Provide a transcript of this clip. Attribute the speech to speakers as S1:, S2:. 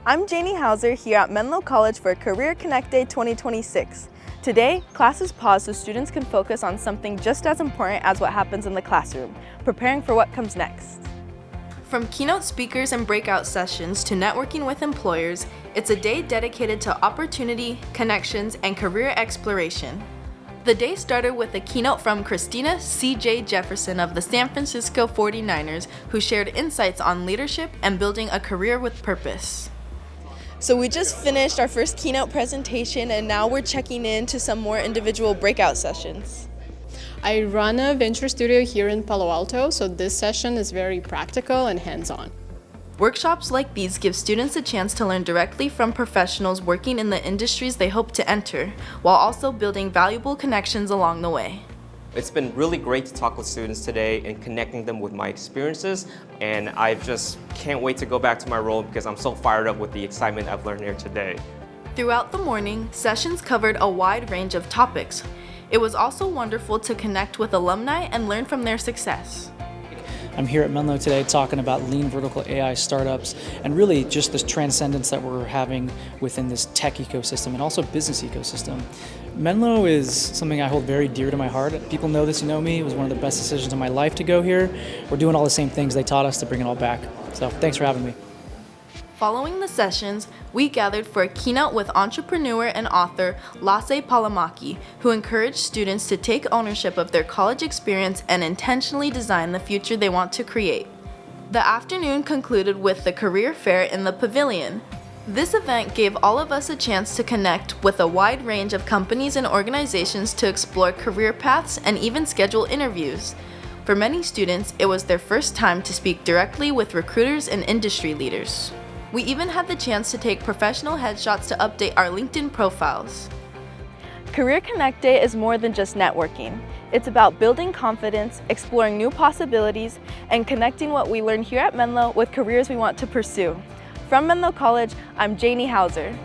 S1: I'm Janie Houser here at Menlo College for Career Connect Day 2026. Today, class is paused so students can focus on something just as important as what happens in the classroom, preparing for what comes next. From keynote speakers and breakout sessions to networking with employers, it's a day dedicated to opportunity, connections, and career exploration. The day started with a keynote from Christina Jefferson of the San Francisco 49ers, who shared insights on leadership and building a career with purpose. So we just finished our first keynote presentation and now we're checking in to some more individual breakout sessions.
S2: I run a venture studio here in Palo Alto, so this session is very practical and hands-on.
S1: Workshops like these give students a chance to learn directly from professionals working in the industries they hope to enter, while also building valuable connections along the way.
S3: It's been really great to talk with students today and connecting them with my experiences, and I just can't wait to go back to my role because I'm so fired up with the excitement I've learned here today.
S1: Throughout the morning, sessions covered a wide range of topics. It was also wonderful to connect with alumni and learn from their success.
S4: I'm here at Menlo today talking about lean vertical AI startups and really just this transcendence that we're having within this tech ecosystem and also business ecosystem. Menlo is something I hold very dear to my heart. People know this, you know me. It was one of the best decisions of my life to go here. We're doing all the same things they taught us to bring it all back. So thanks for having me.
S1: Following the sessions, we gathered for a keynote with entrepreneur and author Lasse Palamaki, who encouraged students to take ownership of their college experience and intentionally design the future they want to create. The afternoon concluded with the career fair in the pavilion. This event gave all of us a chance to connect with a wide range of companies and organizations to explore career paths and even schedule interviews. For many students, it was their first time to speak directly with recruiters and industry leaders. We even had the chance to take professional headshots to update our LinkedIn profiles. Career Connect Day is more than just networking. It's about building confidence, exploring new possibilities, and connecting what we learn here at Menlo with careers we want to pursue. From Menlo College, I'm Janie Houser.